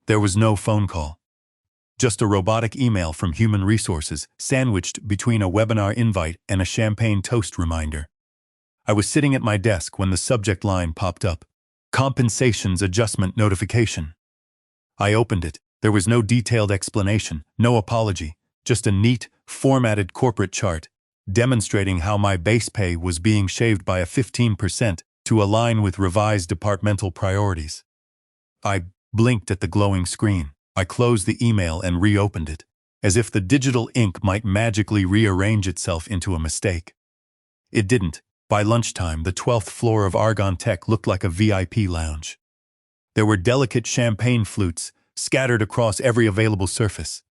There was no phone call. Just a robotic email from Human Resources, sandwiched between a webinar invite and a champagne toast reminder. I was sitting at my desk when the subject line popped up. Compensations Adjustment Notification. I opened it. There was no detailed explanation, no apology, just a neat, formatted corporate chart demonstrating how my base pay was being shaved by a 15% to align with revised departmental priorities. I blinked at the glowing screen. I closed the email and reopened it, as if the digital ink might magically rearrange itself into a mistake. It didn't. By lunchtime, the 12th floor of Argon Tech looked like a VIP lounge. There were delicate champagne flutes scattered across every available surface,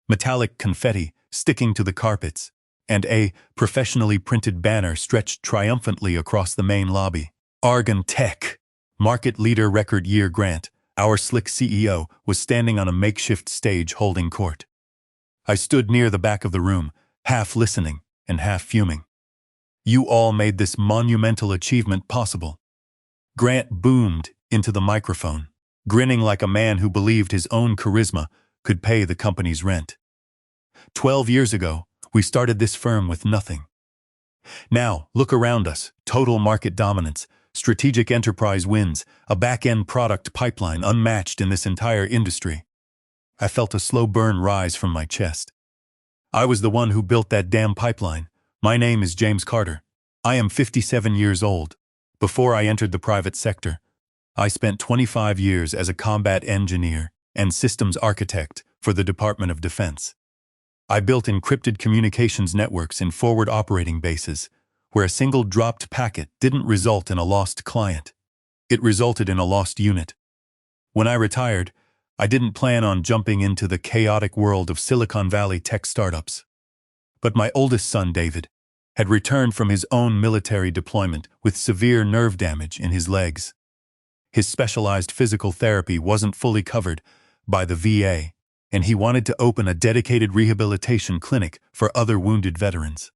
metallic confetti sticking to the carpets, and a professionally printed banner stretched triumphantly across the main lobby. Argon Tech, market leader record year grant. Our slick CEO was standing on a makeshift stage holding court. I stood near the back of the room, half listening and half fuming. You all made this monumental achievement possible. Grant boomed into the microphone, grinning like a man who believed his own charisma could pay the company's rent. 12 years ago, we started this firm with nothing. Now, look around us. Total market dominance, strategic enterprise wins, a back-end product pipeline unmatched in this entire industry. I felt a slow burn rise from my chest. I was the one who built that damn pipeline. My name is James Carter. I am 57 years old. Before I entered the private sector, I spent 25 years as a combat engineer and systems architect for the Department of Defense. I built encrypted communications networks in forward operating bases, where a single dropped packet didn't result in a lost client. It resulted in a lost unit. When I retired, I didn't plan on jumping into the chaotic world of Silicon Valley tech startups. But my oldest son, David, had returned from his own military deployment with severe nerve damage in his legs. His specialized physical therapy wasn't fully covered by the VA, and he wanted to open a dedicated rehabilitation clinic for other wounded veterans.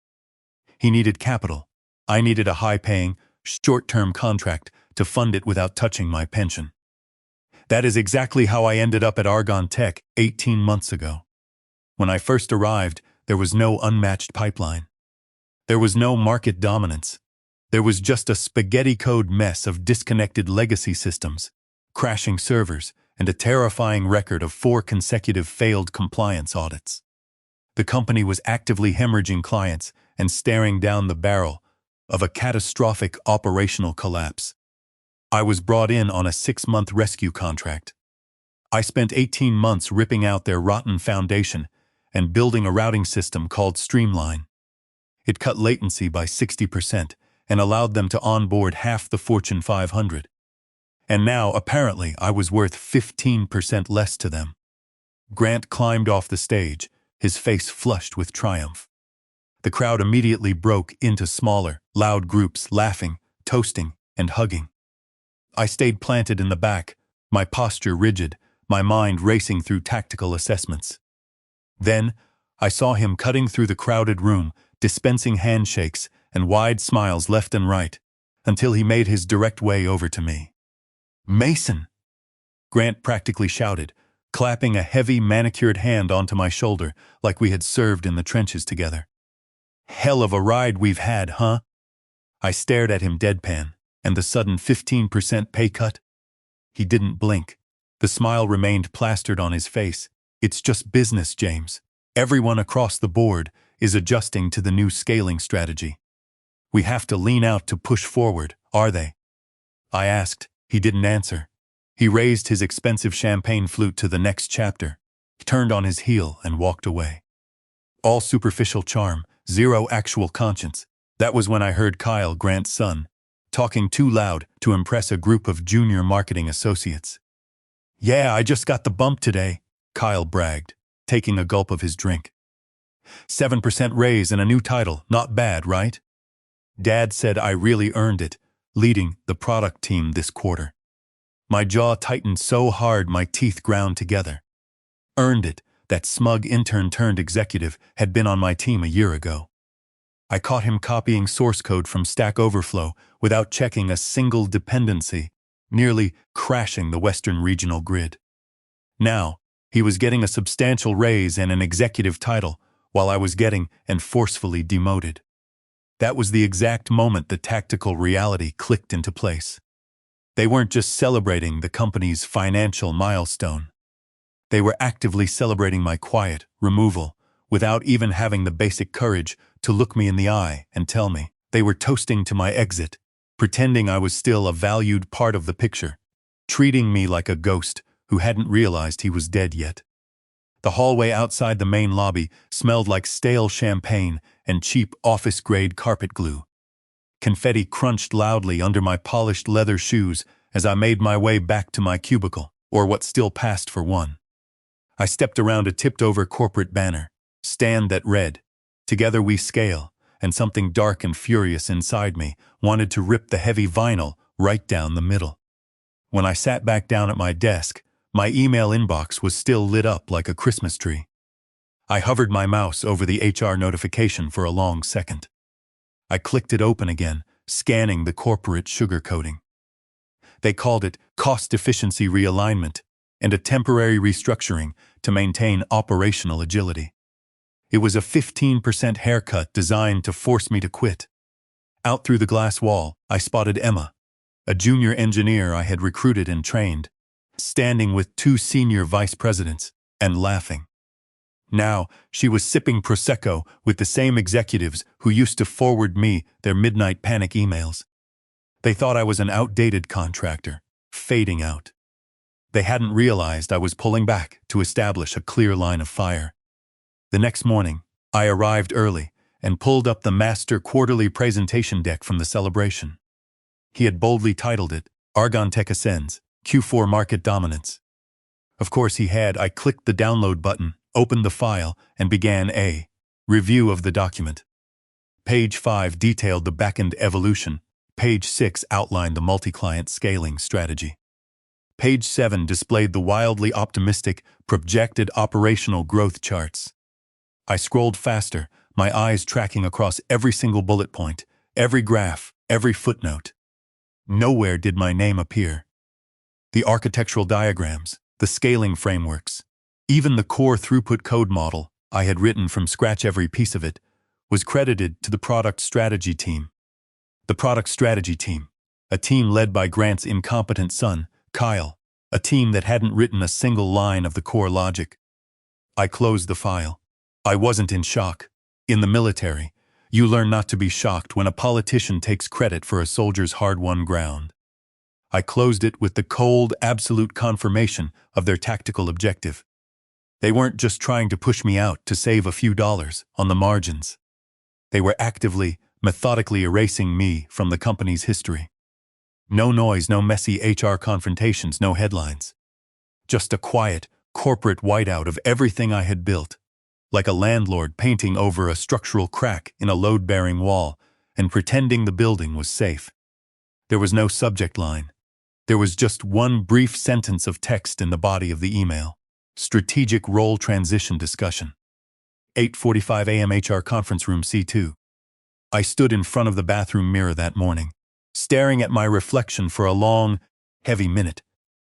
He needed capital. I needed a high-paying, short-term contract to fund it without touching my pension. That is exactly how I ended up at Argon Tech 18 months ago. When I first arrived, there was no unmatched pipeline. There was no market dominance. There was just a spaghetti code mess of disconnected legacy systems, crashing servers, and a terrifying record of 4 consecutive failed compliance audits. The company was actively hemorrhaging clients and staring down the barrel of a catastrophic operational collapse. I was brought in on a 6-month rescue contract. I spent 18 months ripping out their rotten foundation and building a routing system called Streamline. It cut latency by 60% and allowed them to onboard half the Fortune 500. And now, apparently, I was worth 15% less to them. Grant climbed off the stage, his face flushed with triumph. The crowd immediately broke into smaller, loud groups, laughing, toasting, and hugging. I stayed planted in the back, my posture rigid, my mind racing through tactical assessments. Then, I saw him cutting through the crowded room, dispensing handshakes and wide smiles left and right, until he made his direct way over to me. "Mason!" Grant practically shouted, clapping a heavy, manicured hand onto my shoulder like we had served in the trenches together. "Hell of a ride we've had, huh?" I stared at him deadpan, and the sudden 15% pay cut? He didn't blink. The smile remained plastered on his face. "It's just business, James. Everyone across the board is adjusting to the new scaling strategy. We have to lean out to push forward, are they?" I asked. He didn't answer. He raised his expensive champagne flute to the next chapter, turned on his heel, and walked away. All superficial charm, zero actual conscience. That was when I heard Kyle, Grant's son, talking too loud to impress a group of junior marketing associates. "Yeah, I just got the bump today," Kyle bragged, taking a gulp of his drink. 7% raise and a new title, not bad, right? Dad said I really earned it, leading the product team this quarter. My jaw tightened so hard my teeth ground together. Earned it. That smug intern turned executive had been on my team a year ago. I caught him copying source code from Stack Overflow without checking a single dependency, nearly crashing the Western regional grid. Now, he was getting a substantial raise and an executive title, while I was getting and forcefully demoted. That was the exact moment the tactical reality clicked into place. They weren't just celebrating the company's financial milestone. They were actively celebrating my quiet removal, without even having the basic courage to look me in the eye and tell me. They were toasting to my exit, pretending I was still a valued part of the picture, treating me like a ghost who hadn't realized he was dead yet. The hallway outside the main lobby smelled like stale champagne and cheap office-grade carpet glue. Confetti crunched loudly under my polished leather shoes as I made my way back to my cubicle, or what still passed for one. I stepped around a tipped-over corporate banner, stand that read, "Together we scale," and something dark and furious inside me wanted to rip the heavy vinyl right down the middle. When I sat back down at my desk, my email inbox was still lit up like a Christmas tree. I hovered my mouse over the HR notification for a long second. I clicked it open again, scanning the corporate sugarcoating. They called it cost efficiency realignment and a temporary restructuring to maintain operational agility. It was a 15% haircut designed to force me to quit. Out through the glass wall, I spotted Emma, a junior engineer I had recruited and trained, standing with two senior vice presidents and laughing. Now, she was sipping Prosecco with the same executives who used to forward me their midnight panic emails. They thought I was an outdated contractor, fading out. They hadn't realized I was pulling back to establish a clear line of fire. The next morning, I arrived early and pulled up the master quarterly presentation deck from the celebration. He had boldly titled it, Argon Tech Ascends, Q4 Market Dominance. Of course he had. I clicked the download button, opened the file, and began a review of the document. Page 5 detailed the backend evolution. Page 6 outlined the multi-client scaling strategy. Page 7 displayed the wildly optimistic, projected operational growth charts. I scrolled faster, my eyes tracking across every single bullet point, every graph, every footnote. Nowhere did my name appear. The architectural diagrams, the scaling frameworks, even the core throughput code model, I had written from scratch every piece of it, was credited to the product strategy team. The product strategy team, a team led by Grant's incompetent son, Kyle, a team that hadn't written a single line of the core logic. I closed the file. I wasn't in shock. In the military, you learn not to be shocked when a politician takes credit for a soldier's hard-won ground. I closed it with the cold, absolute confirmation of their tactical objective. They weren't just trying to push me out to save a few dollars on the margins. They were actively, methodically erasing me from the company's history. No noise, no messy HR confrontations, no headlines. Just a quiet, corporate whiteout of everything I had built. Like a landlord painting over a structural crack in a load-bearing wall and pretending the building was safe. There was no subject line. There was just one brief sentence of text in the body of the email. Strategic role transition discussion. 8:45 a.m. HR conference room C2. I stood in front of the bathroom mirror that morning, staring at my reflection for a long, heavy minute.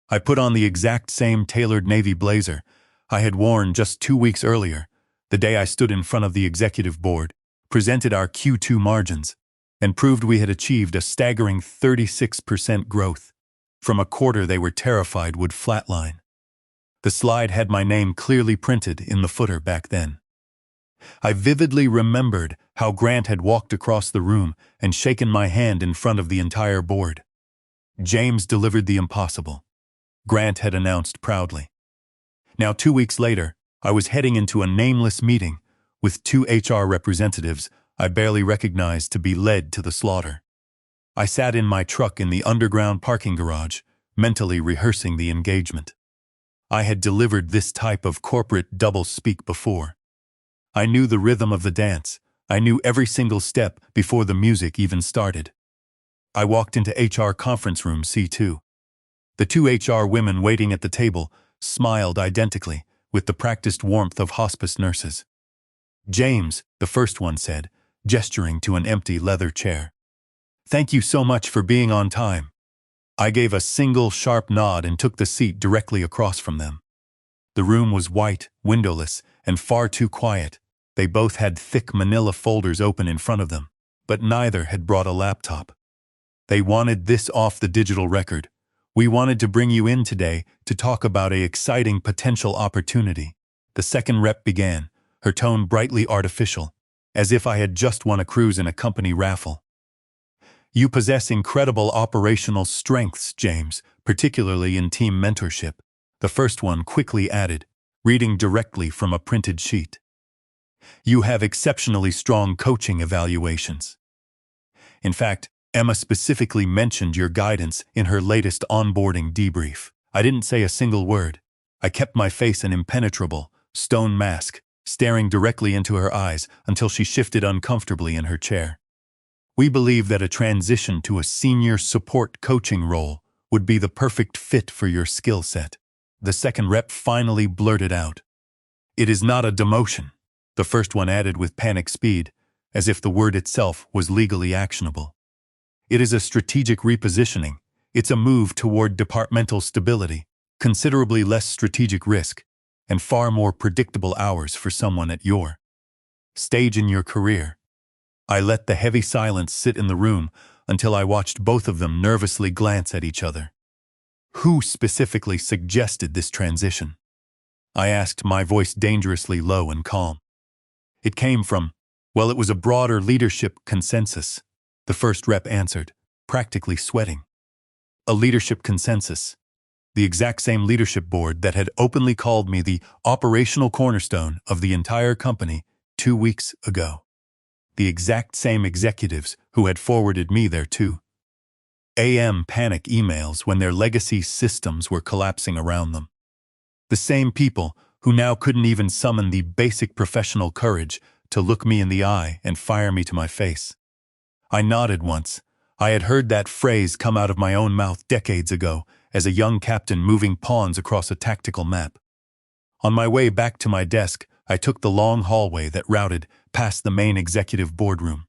I put on the exact same tailored navy blazer I had worn just 2 weeks earlier, the day I stood in front of the executive board, presented our Q2 margins, and proved we had achieved a staggering 36% growth from a quarter they were terrified would flatline. The slide had my name clearly printed in the footer back then. I vividly remembered how Grant had walked across the room and shaken my hand in front of the entire board. James delivered the impossible, Grant had announced proudly. Now 2 weeks later, I was heading into a nameless meeting with 2 HR representatives I barely recognized to be led to the slaughter. I sat in my truck in the underground parking garage, mentally rehearsing the engagement. I had delivered this type of corporate double-speak before. I knew the rhythm of the dance. I knew every single step before the music even started. I walked into HR conference room C2. The 2 HR women waiting at the table smiled identically, with the practiced warmth of hospice nurses. James, the first one said, gesturing to an empty leather chair. "Thank you so much for being on time." I gave a single sharp nod and took the seat directly across from them. The room was white, windowless, and far too quiet. They both had thick manila folders open in front of them, but neither had brought a laptop. They wanted this off the digital record. "We wanted to bring you in today to talk about an exciting potential opportunity." The second rep began, her tone brightly artificial, as if I had just won a cruise in a company raffle. "You possess incredible operational strengths, James, particularly in team mentorship," the first one quickly added, reading directly from a printed sheet. "You have exceptionally strong coaching evaluations. In fact, Emma specifically mentioned your guidance in her latest onboarding debrief." I didn't say a single word. I kept my face an impenetrable, stone mask, staring directly into her eyes until she shifted uncomfortably in her chair. "We believe that a transition to a senior support coaching role would be the perfect fit for your skill set." The second rep finally blurted out. "It is not a demotion," the first one added with panic speed, as if the word itself was legally actionable. "It is a strategic repositioning. It's a move toward departmental stability, considerably less strategic risk, and far more predictable hours for someone at your stage in your career." I let the heavy silence sit in the room until I watched both of them nervously glance at each other. "Who specifically suggested this transition?" I asked, my voice dangerously low and calm. "It came from, well, it was a broader leadership consensus," the first rep answered, practically sweating. "A leadership consensus. The exact same leadership board that had openly called me the operational cornerstone of the entire company 2 weeks ago. The exact same executives who had forwarded me their 2 a.m. panic emails when their legacy systems were collapsing around them. The same people who now couldn't even summon the basic professional courage to look me in the eye and fire me to my face." I nodded once. I had heard that phrase come out of my own mouth decades ago as a young captain moving pawns across a tactical map. On my way back to my desk, I took the long hallway that routed past the main executive boardroom.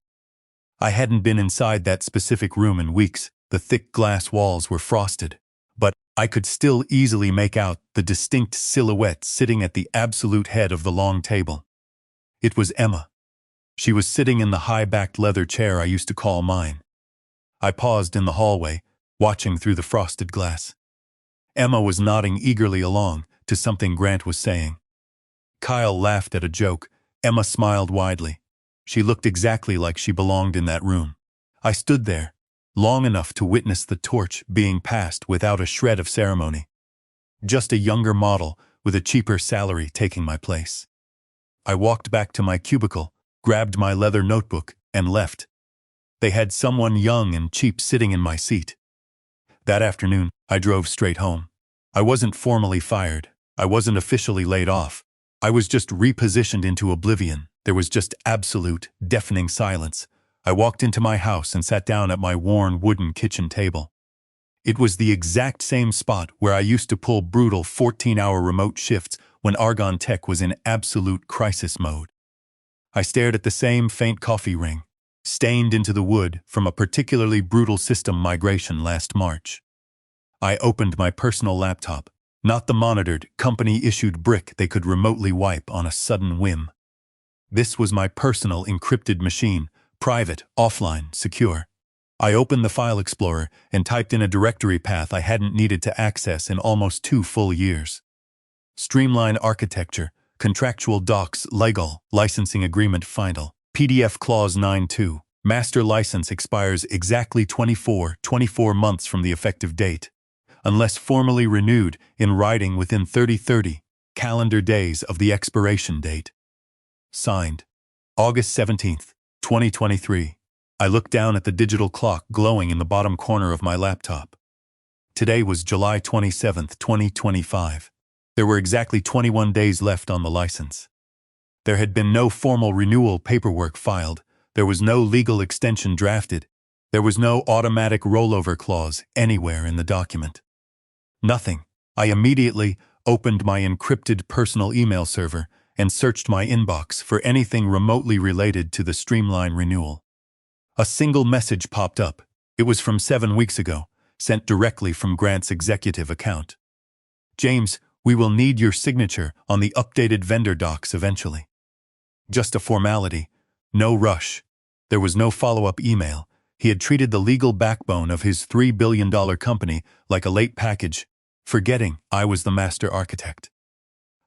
I hadn't been inside that specific room in weeks. The thick glass walls were frosted, but I could still easily make out the distinct silhouette sitting at the absolute head of the long table. It was Emma. She was sitting in the high-backed leather chair I used to call mine. I paused in the hallway, watching through the frosted glass. Emma was nodding eagerly along to something Grant was saying. Kyle laughed at a joke. Emma smiled widely. She looked exactly like she belonged in that room. I stood there, long enough to witness the torch being passed without a shred of ceremony. Just a younger model with a cheaper salary taking my place. I walked back to my cubicle, grabbed my leather notebook, and left. They had someone young and cheap sitting in my seat. That afternoon, I drove straight home. I wasn't formally fired. I wasn't officially laid off. I was just repositioned into oblivion. There was just absolute, deafening silence. I walked into my house and sat down at my worn wooden kitchen table. It was the exact same spot where I used to pull brutal 14-hour remote shifts when Argon Tech was in absolute crisis mode. I stared at the same faint coffee ring, stained into the wood from a particularly brutal system migration last March. I opened my personal laptop, not the monitored, company-issued brick they could remotely wipe on a sudden whim. This was my personal encrypted machine, private, offline, secure. I opened the File Explorer and typed in a directory path I hadn't needed to access in almost 2 full years. Streamline architecture, contractual docs, legal, licensing agreement final, PDF clause 9.2. Master license expires exactly 24 months from the effective date, unless formally renewed in writing within 30 calendar days of the expiration date. Signed, August 17th, 2023. I looked down at the digital clock glowing in the bottom corner of my laptop. Today was July 27th, 2025. There were exactly 21 days left on the license. There had been no formal renewal paperwork filed. There was no legal extension drafted. There was no automatic rollover clause anywhere in the document. Nothing. I immediately opened my encrypted personal email server and searched my inbox for anything remotely related to the Streamline renewal. A single message popped up. It was from 7 weeks ago, sent directly from Grant's executive account. "James, We will need your signature on the updated vendor docs eventually. Just a formality. No rush. There was no follow-up email. He had treated the legal backbone of his $3 billion company like a late package, forgetting I was the master architect.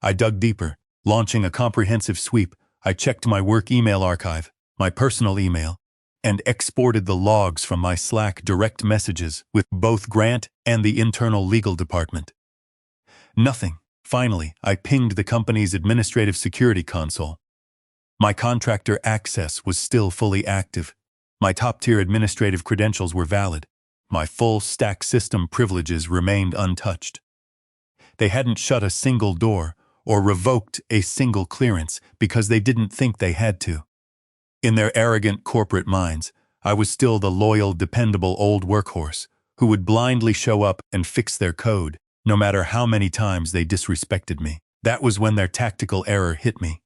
I dug deeper, launching a comprehensive sweep. I checked my work email archive, my personal email, and exported the logs from my Slack direct messages with both Grant and the internal legal department. Nothing. Finally, I pinged the company's administrative security console. My contractor access was still fully active. My top-tier administrative credentials were valid. My full-stack system privileges remained untouched. They hadn't shut a single door or revoked a single clearance because they didn't think they had to. In their arrogant corporate minds, I was still the loyal, dependable old workhorse who would blindly show up and fix their code, no matter how many times they disrespected me. That was when their tactical error hit me.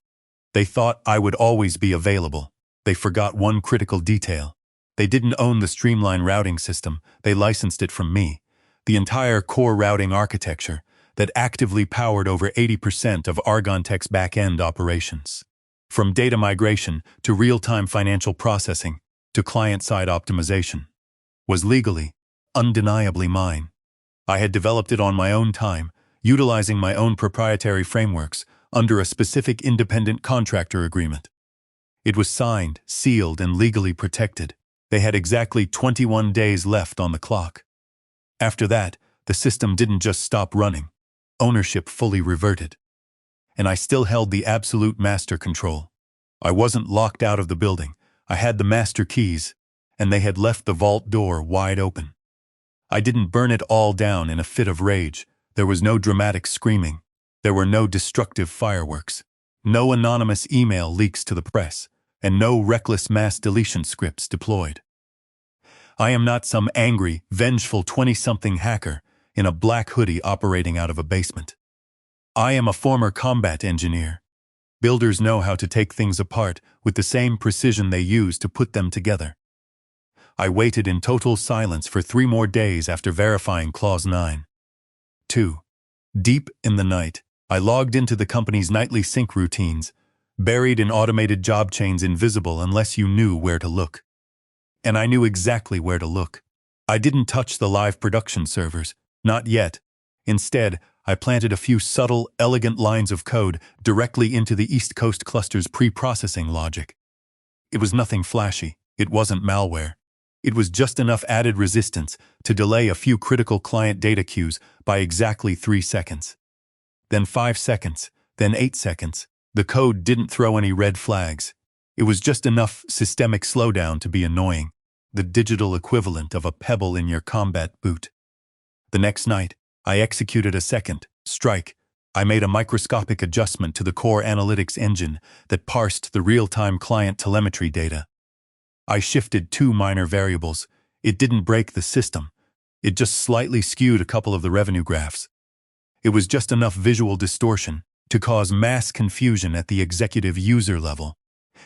They thought I would always be available. They forgot one critical detail. They didn't own the Streamline routing system. They licensed it from me. The entire core routing architecture that actively powered over 80% of Argontech's back-end operations. From data migration to real-time financial processing to client-side optimization was legally, undeniably mine. I had developed it on my own time, utilizing my own proprietary frameworks under a specific independent contractor agreement. It was signed, sealed, and legally protected. They had exactly 21 days left on the clock. After that, the system didn't just stop running. Ownership fully reverted. And I still held the absolute master control. I wasn't locked out of the building. I had the master keys, and they had left the vault door wide open. I didn't burn it all down in a fit of rage. There was no dramatic screaming. There were no destructive fireworks. No anonymous email leaks to the press, and no reckless mass deletion scripts deployed. I am not some angry, vengeful 20-something hacker in a black hoodie operating out of a basement. I am a former combat engineer. Builders know how to take things apart with the same precision they use to put them together. I waited in total silence for 3 more days after verifying Clause 9. 2. Deep in the night, I logged into the company's nightly sync routines, buried in automated job chains invisible unless you knew where to look. And I knew exactly where to look. I didn't touch the live production servers, not yet. Instead, I planted a few subtle, elegant lines of code directly into the East Coast cluster's pre-processing logic. It was nothing flashy. It wasn't malware. It was just enough added resistance to delay a few critical client data queues by exactly 3 seconds. Then 5 seconds, then 8 seconds. The code didn't throw any red flags. It was just enough systemic slowdown to be annoying, the digital equivalent of a pebble in your combat boot. The next night, I executed a second strike. I made a microscopic adjustment to the core analytics engine that parsed the real-time client telemetry data. I shifted 2 minor variables. It didn't break the system. It just slightly skewed a couple of the revenue graphs. It was just enough visual distortion to cause mass confusion at the executive user level,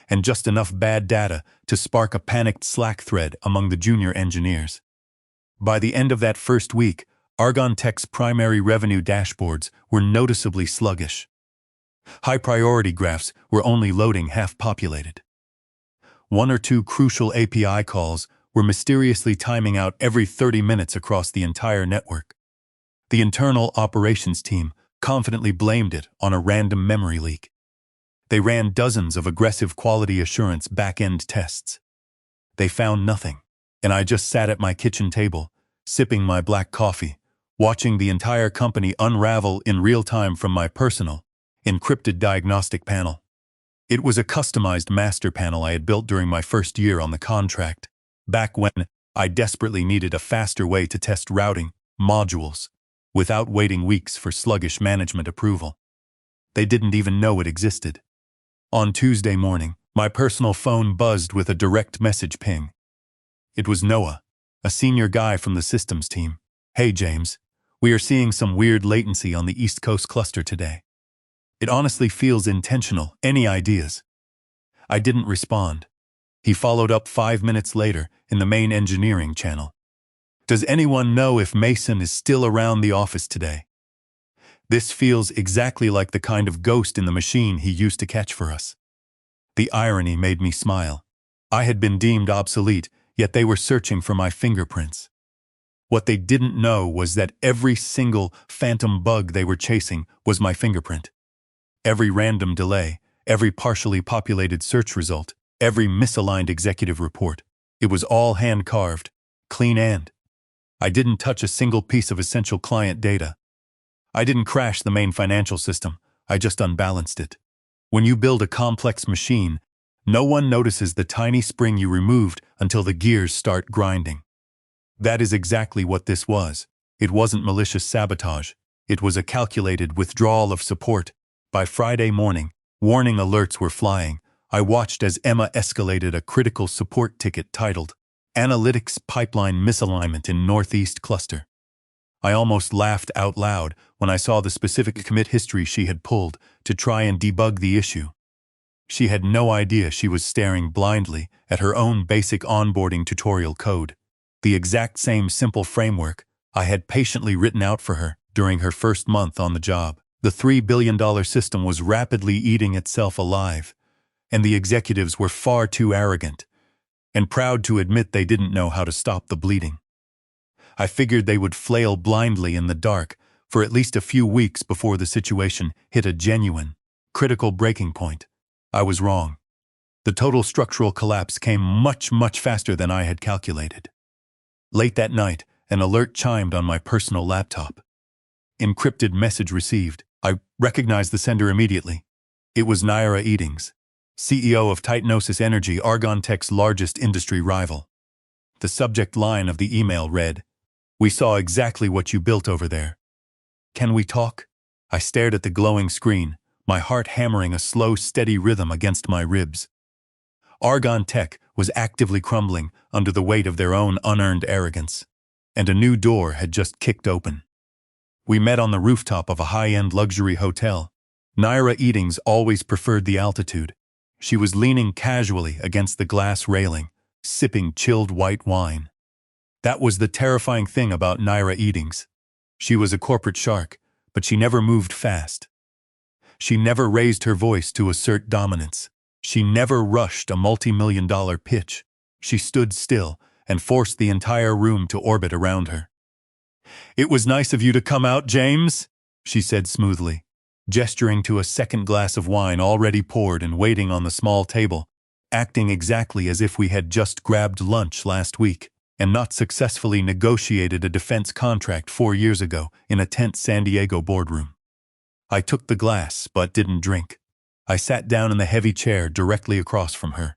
and just enough bad data to spark a panicked Slack thread among the junior engineers. By the end of that first week, Argontech's primary revenue dashboards were noticeably sluggish. High-priority graphs were only loading half-populated. 1 or 2 crucial API calls were mysteriously timing out every 30 minutes across the entire network. The internal operations team confidently blamed it on a random memory leak. They ran dozens of aggressive quality assurance back-end tests. They found nothing, and I just sat at my kitchen table, sipping my black coffee, watching the entire company unravel in real time from my personal, encrypted diagnostic panel. It was a customized master panel I had built during my first year on the contract, back when I desperately needed a faster way to test routing modules without waiting weeks for sluggish management approval. They didn't even know it existed. On Tuesday morning, my personal phone buzzed with a direct message ping. It was Noah, a senior guy from the systems team. "Hey James, we are seeing some weird latency on the East Coast cluster today. It honestly feels intentional. Any ideas?" I didn't respond. He followed up 5 minutes later in the main engineering channel. "Does anyone know if Mason is still around the office today?" This feels exactly like the kind of ghost in the machine he used to catch for us. The irony made me smile. I had been deemed obsolete, yet they were searching for my fingerprints. What they didn't know was that every single phantom bug they were chasing was my fingerprint. Every random delay, every partially populated search result, every misaligned executive report. It was all hand-carved, clean and. I didn't touch a single piece of essential client data. I didn't crash the main financial system, I just unbalanced it. When you build a complex machine, no one notices the tiny spring you removed until the gears start grinding. That is exactly what this was. It wasn't malicious sabotage. It was a calculated withdrawal of support. By Friday morning, warning alerts were flying. I watched as Emma escalated a critical support ticket titled, Analytics Pipeline Misalignment in Northeast Cluster. I almost laughed out loud when I saw the specific commit history she had pulled to try and debug the issue. She had no idea she was staring blindly at her own basic onboarding tutorial code, the exact same simple framework I had patiently written out for her during her first month on the job. The $3 billion system was rapidly eating itself alive, and the executives were far too arrogant and proud to admit they didn't know how to stop the bleeding. I figured they would flail blindly in the dark for at least a few weeks before the situation hit a genuine, critical breaking point. I was wrong. The total structural collapse came much faster than I had calculated. Late that night, an alert chimed on my personal laptop. Encrypted message received. I recognized the sender immediately. It was Naira Eatings, CEO of Titanosis Energy, Argon Tech's largest industry rival. The subject line of the email read, "We saw exactly what you built over there. Can we talk?" I stared at the glowing screen, my heart hammering a slow, steady rhythm against my ribs. Argon Tech was actively crumbling under the weight of their own unearned arrogance, and a new door had just kicked open. We met on the rooftop of a high-end luxury hotel. Naira Eatings always preferred the altitude. She was leaning casually against the glass railing, sipping chilled white wine. That was the terrifying thing about Naira Eatings. She was a corporate shark, but she never moved fast. She never raised her voice to assert dominance. She never rushed a multi-million-dollar pitch. She stood still and forced the entire room to orbit around her. "It was nice of you to come out, James," she said smoothly, gesturing to a second glass of wine already poured and waiting on the small table, acting exactly as if we had just grabbed lunch last week and not successfully negotiated a defense contract 4 years ago in a tense San Diego boardroom. I took the glass, but didn't drink. I sat down in the heavy chair directly across from her.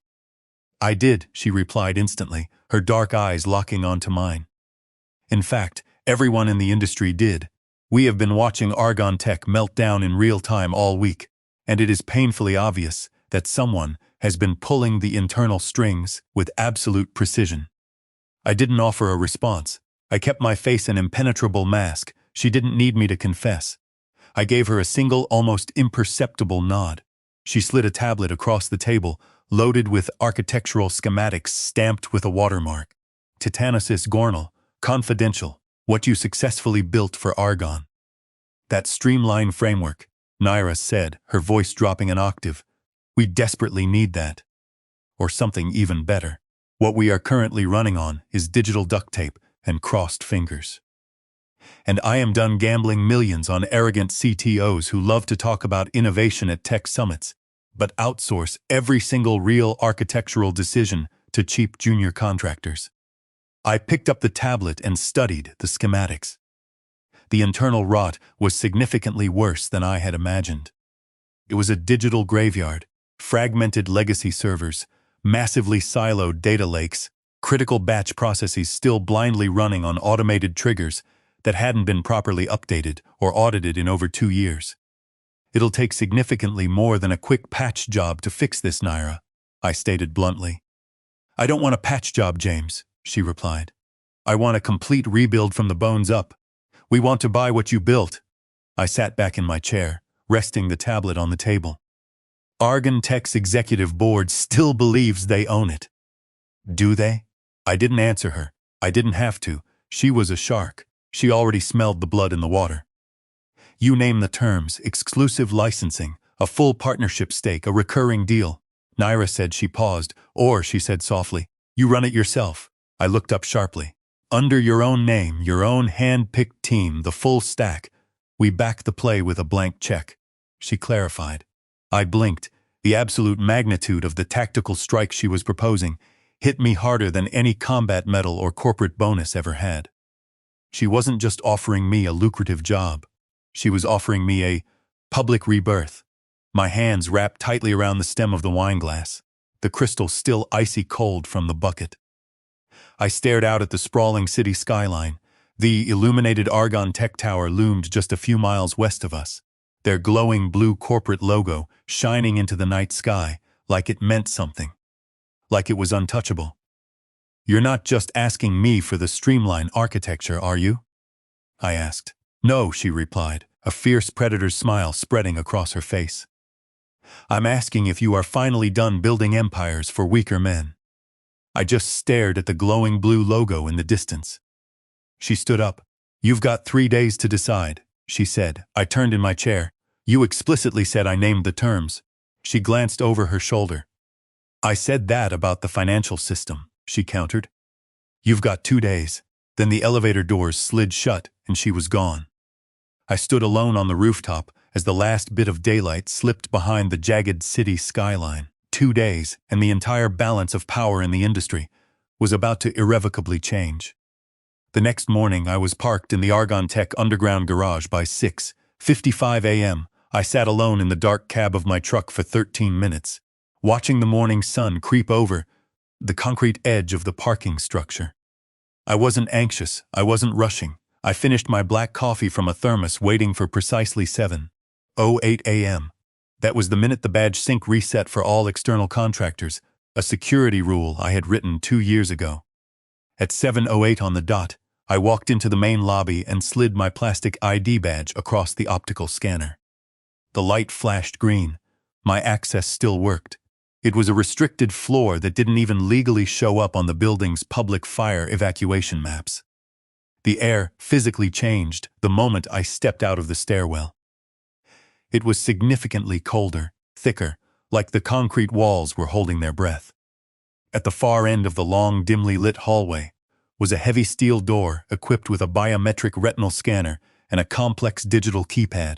"I did," she replied instantly, her dark eyes locking onto mine. "In fact, everyone in the industry did. We have been watching Argon Tech melt down in real time all week, and it is painfully obvious that someone has been pulling the internal strings with absolute precision." I didn't offer a response. I kept my face an impenetrable mask. She didn't need me to confess. I gave her a single, almost imperceptible nod. She slid a tablet across the table, loaded with architectural schematics stamped with a watermark. "Titanosis Gornal, confidential, what you successfully built for Argon." "That streamlined framework," Naira said, her voice dropping an octave. "We desperately need that. Or something even better. What we are currently running on is digital duct tape and crossed fingers. And I am done gambling millions on arrogant CTOs who love to talk about innovation at tech summits, but outsource every single real architectural decision to cheap junior contractors." I picked up the tablet and studied the schematics. The internal rot was significantly worse than I had imagined. It was a digital graveyard, fragmented legacy servers, massively siloed data lakes, critical batch processes still blindly running on automated triggers that hadn't been properly updated or audited in over 2 years. "It'll take significantly more than a quick patch job to fix this, Naira," I stated bluntly. "I don't want a patch job, James," she replied. "I want a complete rebuild from the bones up. We want to buy what you built." I sat back in my chair, resting the tablet on the table. Argon Tech's executive board still believes they own it. Do they? I didn't answer her. I didn't have to. She was a shark. She already smelled the blood in the water. You name the terms: exclusive licensing, a full partnership stake, a recurring deal. Naira said. She paused. Or, she said softly, you run it yourself. I looked up sharply. Under your own name, your own hand-picked team, the full stack. We back the play with a blank check, she clarified. I blinked. The absolute magnitude of the tactical strike she was proposing hit me harder than any combat medal or corporate bonus ever had. She wasn't just offering me a lucrative job. She was offering me a public rebirth. My hands wrapped tightly around the stem of the wine glass, the crystal still icy cold from the bucket. I stared out at the sprawling city skyline. The illuminated Argonne Tech Tower loomed just a few miles west of us, their glowing blue corporate logo shining into the night sky like it meant something, like it was untouchable. You're not just asking me for the streamlined architecture, are you? I asked. No, she replied, a fierce predator's smile spreading across her face. I'm asking if you are finally done building empires for weaker men. I just stared at the glowing blue logo in the distance. She stood up. You've got 3 days to decide, she said. I turned in my chair. You explicitly said I named the terms. She glanced over her shoulder. I said that about the financial system, she countered. You've got 2 days. Then the elevator doors slid shut and she was gone. I stood alone on the rooftop as the last bit of daylight slipped behind the jagged city skyline. 2 days, and the entire balance of power in the industry was about to irrevocably change. The next morning, I was parked in the Argonne Tech underground garage by 6:55 a.m. I sat alone in the dark cab of my truck for 13 minutes, watching the morning sun creep over the concrete edge of the parking structure. I wasn't anxious, I wasn't rushing. I finished my black coffee from a thermos, waiting for precisely 7:08 a.m. That was the minute the badge sync reset for all external contractors, a security rule I had written 2 years ago. At 7:08 on the dot, I walked into the main lobby and slid my plastic ID badge across the optical scanner. The light flashed green. My access still worked. It was a restricted floor that didn't even legally show up on the building's public fire evacuation maps. The air physically changed the moment I stepped out of the stairwell. It was significantly colder, thicker, like the concrete walls were holding their breath. At the far end of the long, dimly lit hallway was a heavy steel door equipped with a biometric retinal scanner and a complex digital keypad.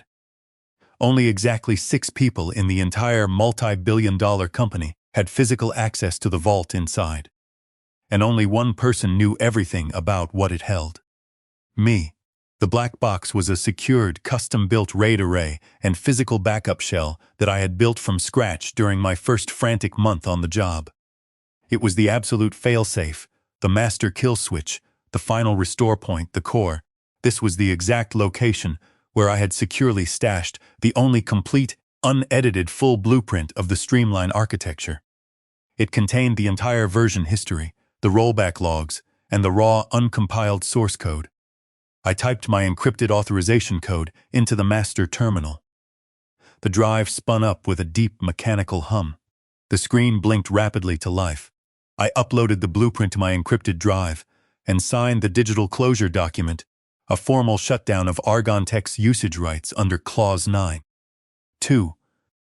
Only exactly 6 people in the entire multi-billion-dollar company had physical access to the vault inside. And only one person knew everything about what it held. Me. The black box was a secured, custom-built RAID array and physical backup shell that I had built from scratch during my first frantic month on the job. It was the absolute failsafe, the master kill switch, the final restore point, the core. This was the exact location where I had securely stashed the only complete, unedited full blueprint of the streamline architecture. It contained the entire version history, the rollback logs, and the raw, uncompiled source code. I typed my encrypted authorization code into the master terminal. The drive spun up with a deep mechanical hum. The screen blinked rapidly to life. I uploaded the blueprint to my encrypted drive and signed the digital closure document, a formal shutdown of Argonne Tech's usage rights under Clause 9. 2.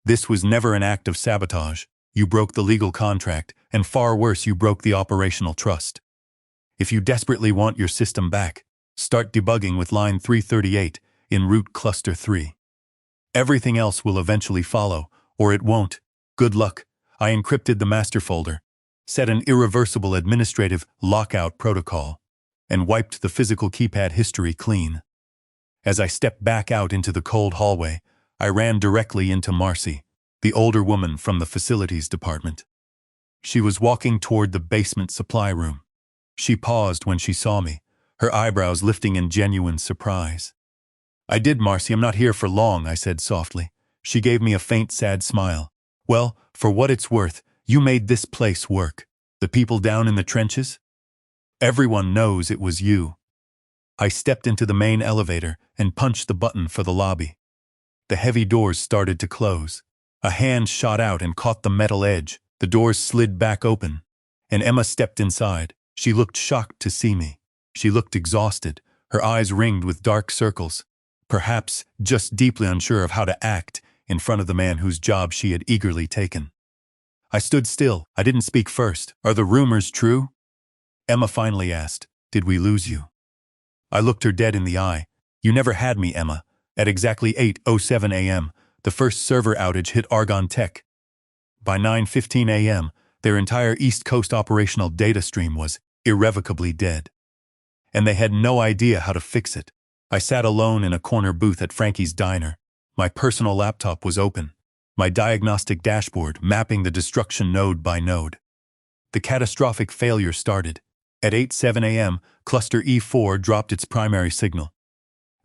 This was never an act of sabotage. You broke the legal contract, and far worse, you broke the operational trust. If you desperately want your system back, start debugging with line 338 in root cluster 3. Everything else will eventually follow, or it won't. Good luck. I encrypted the master folder, set an irreversible administrative lockout protocol, and wiped the physical keypad history clean. As I stepped back out into the cold hallway, I ran directly into Marcy, the older woman from the facilities department. She was walking toward the basement supply room. She paused when she saw me, her eyebrows lifting in genuine surprise. I did, Marcy. I'm not here for long, I said softly. She gave me a faint, sad smile. Well, for what it's worth, you made this place work. The people down in the trenches? Everyone knows it was you. I stepped into the main elevator and punched the button for the lobby. The heavy doors started to close. A hand shot out and caught the metal edge. The doors slid back open, and Emma stepped inside. She looked shocked to see me. She looked exhausted, her eyes ringed with dark circles. perhaps just deeply unsure of how to act in front of the man whose job she had eagerly taken. I stood still. I didn't speak first. "Are the rumors true?" Emma finally asked. "Did we lose you?" I looked her dead in the eye. "You never had me, Emma." At exactly 8:07 a.m., the first server outage hit Argon Tech. By 9:15 a.m., their entire East Coast operational data stream was irrevocably dead. And they had no idea how to fix it. I sat alone in a corner booth at Frankie's Diner. My personal laptop was open, my diagnostic dashboard mapping the destruction node by node. The catastrophic failure started. At 8:07 a.m., cluster E4 dropped its primary signal.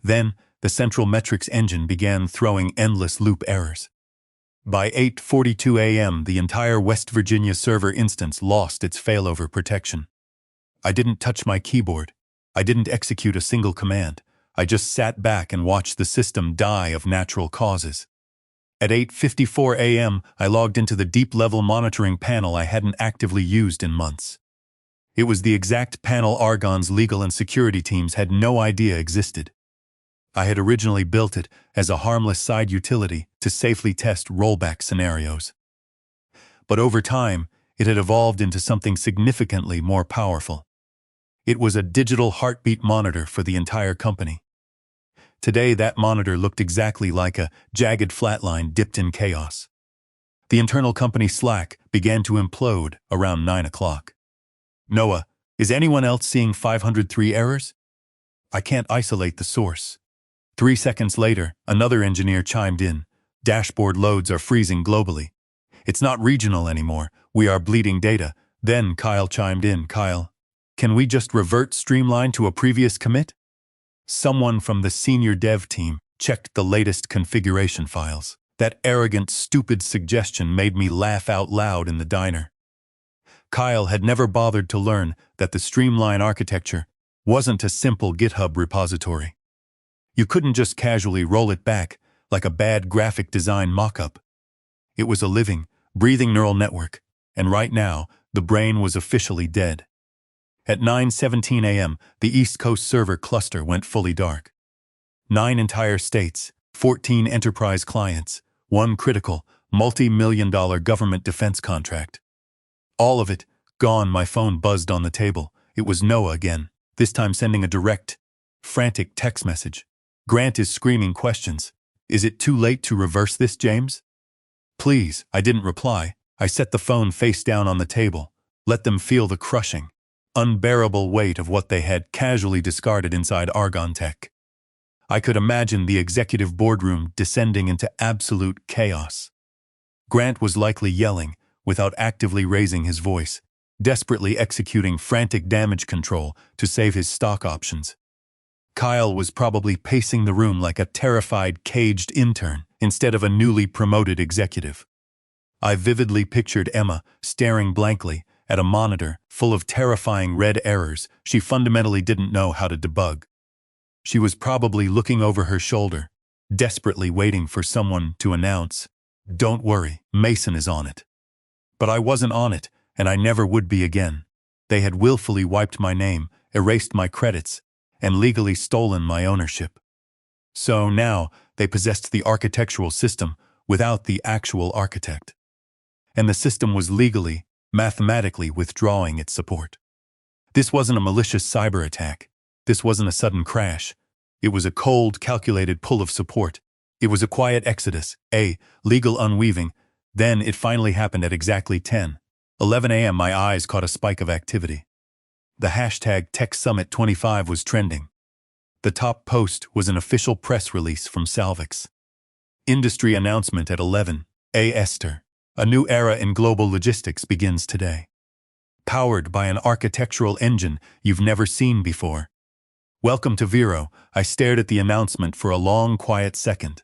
Then, the central metrics engine began throwing endless loop errors. By 8:42 a.m., the entire West Virginia server instance lost its failover protection. I didn't touch my keyboard. I didn't execute a single command. I just sat back and watched the system die of natural causes. At 8:54 a.m., I logged into the deep-level monitoring panel I hadn't actively used in months. It was the exact panel Argon's legal and security teams had no idea existed. I had originally built it as a harmless side utility to safely test rollback scenarios. But over time, it had evolved into something significantly more powerful. It was a digital heartbeat monitor for the entire company. Today, that monitor looked exactly like a jagged flatline dipped in chaos. The internal company Slack began to implode around 9 o'clock. "Noah, is anyone else seeing 503 errors?" "I can't isolate the source." 3 seconds later, another engineer chimed in. "Dashboard loads are freezing globally. It's not regional anymore. We are bleeding data." Then Kyle chimed in. "Kyle, can we just revert Streamline to a previous commit?" Someone from the senior dev team checked the latest configuration files. That arrogant, stupid suggestion made me laugh out loud in the diner. Kyle had never bothered to learn that the Streamline architecture wasn't a simple GitHub repository. You couldn't just casually roll it back like a bad graphic design mock-up. It was a living, breathing neural network, and right now, the brain was officially dead. At 9:17 a.m., the East Coast server cluster went fully dark. 9 entire states, 14 enterprise clients, 1 critical, multi-million-dollar government defense contract. All of it gone. My phone buzzed on the table. It was Noah again, this time sending a direct, frantic text message. "Grant is screaming questions. Is it too late to reverse this, James?" "Please," I didn't reply. I set the phone face down on the table, let them feel the crushing, unbearable weight of what they had casually discarded inside Argon Tech. I could imagine the executive boardroom descending into absolute chaos. Grant was likely yelling, without actively raising his voice, desperately executing frantic damage control to save his stock options. Kyle was probably pacing the room like a terrified, caged intern instead of a newly promoted executive. I vividly pictured Emma staring blankly at a monitor full of terrifying red errors she fundamentally didn't know how to debug. She was probably looking over her shoulder, desperately waiting for someone to announce, "Don't worry, Mason is on it." But I wasn't on it, and I never would be again. They had willfully wiped my name, erased my credits, and legally stolen my ownership. So now they possessed the architectural system without the actual architect. And the system was legally, mathematically withdrawing its support. This wasn't a malicious cyber attack. This wasn't a sudden crash. It was a cold, calculated pull of support. It was a quiet exodus, a legal unweaving. Then it finally happened at exactly 10:11 a.m. My eyes caught a spike of activity. The hashtag TechSummit25 was trending. The top post was an official press release from Salvix. Industry announcement at 11 a.m. A new era in global logistics begins today. Powered by an architectural engine you've never seen before. Welcome to Vero. I stared at the announcement for a long, quiet second.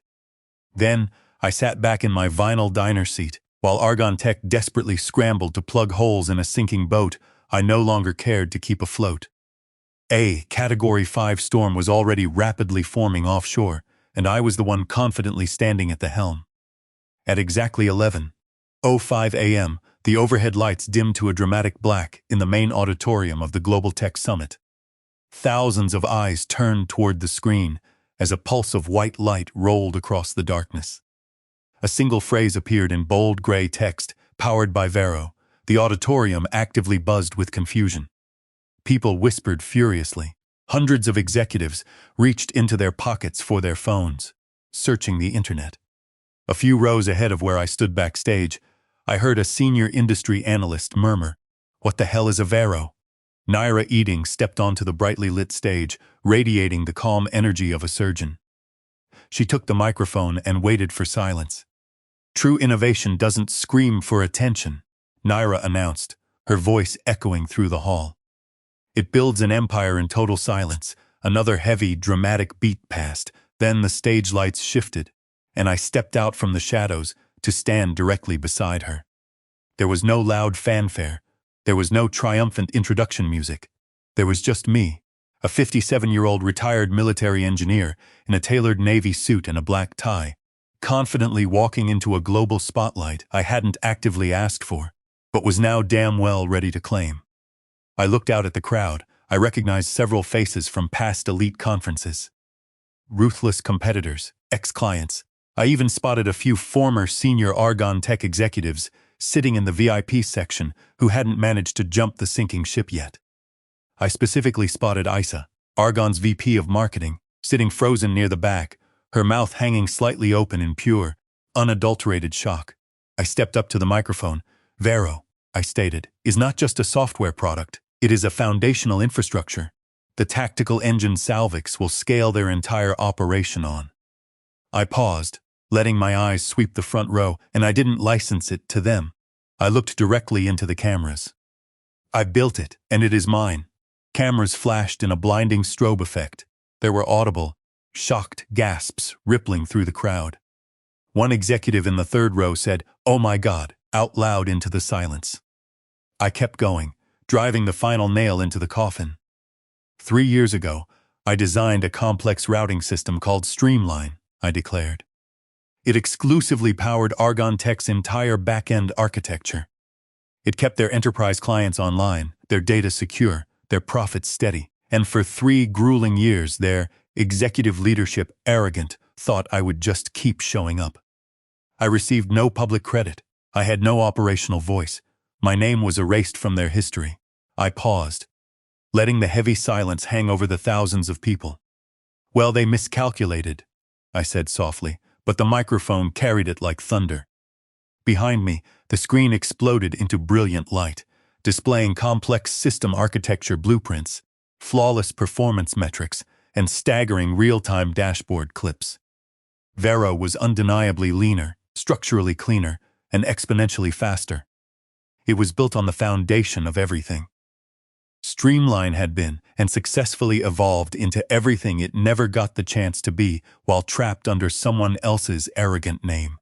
Then, I sat back in my vinyl diner seat, while Argon Tech desperately scrambled to plug holes in a sinking boat I no longer cared to keep afloat. A Category 5 storm was already rapidly forming offshore, and I was the one confidently standing at the helm. At exactly 11:05 a.m., the overhead lights dimmed to a dramatic black in the main auditorium of the Global Tech Summit. Thousands of eyes turned toward the screen as a pulse of white light rolled across the darkness. A single phrase appeared in bold gray text, powered by Vero. The auditorium actively buzzed with confusion. People whispered furiously. Hundreds of executives reached into their pockets for their phones, searching the internet. A few rows ahead of where I stood backstage, I heard a senior industry analyst murmur, "What the hell is a Vero?" Naira Eating stepped onto the brightly lit stage, radiating the calm energy of a surgeon. She took the microphone and waited for silence. "True innovation doesn't scream for attention," Naira announced, her voice echoing through the hall. "It builds an empire in total silence." Another heavy, dramatic beat passed, then the stage lights shifted, and I stepped out from the shadows to stand directly beside her. There was no loud fanfare. There was no triumphant introduction music. There was just me, a 57-year-old retired military engineer in a tailored navy suit and a black tie, confidently walking into a global spotlight I hadn't actively asked for, but was now damn well ready to claim. I looked out at the crowd. I recognized several faces from past elite conferences. Ruthless competitors, ex-clients. I even spotted a few former senior Argon Tech executives sitting in the VIP section who hadn't managed to jump the sinking ship yet. I specifically spotted Isa, Argon's VP of marketing, sitting frozen near the back, her mouth hanging slightly open in pure, unadulterated shock. I stepped up to the microphone. "Vero," I stated, "is not just a software product. It is a foundational infrastructure. The tactical engine Salvix will scale their entire operation on." I paused, letting my eyes sweep the front row, and I didn't license it to them. I looked directly into the cameras. "I built it, and it is mine." Cameras flashed in a blinding strobe effect. There were audible, shocked gasps rippling through the crowd. One executive in the third row said, "Oh my God," out loud into the silence. I kept going, driving the final nail into the coffin. 3 years ago, I designed a complex routing system called Streamline, I declared. It exclusively powered Argon Tech's entire back-end architecture. It kept their enterprise clients online, their data secure, their profits steady, and for 3 grueling years their executive leadership, arrogant, thought I would just keep showing up. I received no public credit. I had no operational voice. My name was erased from their history. I paused, letting the heavy silence hang over the thousands of people. "Well, they miscalculated," I said softly, but the microphone carried it like thunder. Behind me, the screen exploded into brilliant light, displaying complex system architecture blueprints, flawless performance metrics, and staggering real-time dashboard clips. Vero was undeniably leaner, structurally cleaner, and exponentially faster. It was built on the foundation of everything. Streamline had been, and successfully evolved into everything it never got the chance to be while trapped under someone else's arrogant name.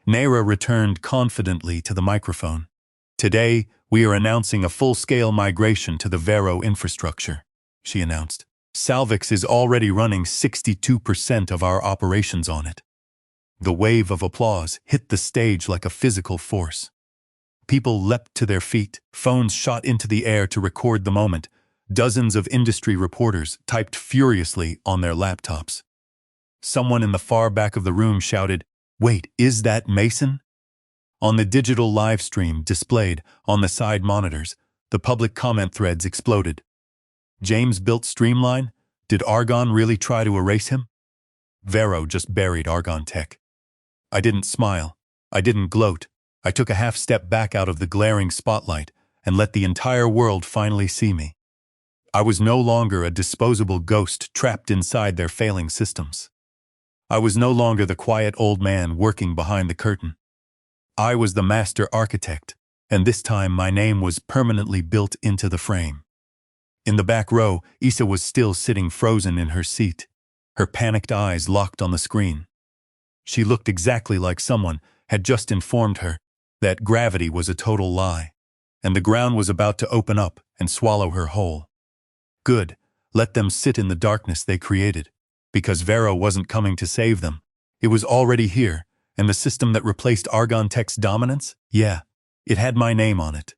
Naira returned confidently to the microphone. "Today, we are announcing a full-scale migration to the Vero infrastructure," she announced. "Salvix is already running 62% of our operations on it." The wave of applause hit the stage like a physical force. People leapt to their feet, phones shot into the air to record the moment. Dozens of industry reporters typed furiously on their laptops. Someone in the far back of the room shouted, "Wait, is that Mason?" On the digital live stream displayed on the side monitors, the public comment threads exploded. "James built Streamline? Did Argon really try to erase him?" Vero just buried Argon Tech. I didn't smile. I didn't gloat. I took a half step back out of the glaring spotlight and let the entire world finally see me. I was no longer a disposable ghost trapped inside their failing systems. I was no longer the quiet old man working behind the curtain. I was the master architect, and this time my name was permanently built into the frame. In the back row, Isa was still sitting frozen in her seat, her panicked eyes locked on the screen. She looked exactly like someone had just informed her that gravity was a total lie, and the ground was about to open up and swallow her whole. Good, let them sit in the darkness they created, because Vero wasn't coming to save them. It was already here, and the system that replaced Argon Tech's dominance, yeah, it had my name on it.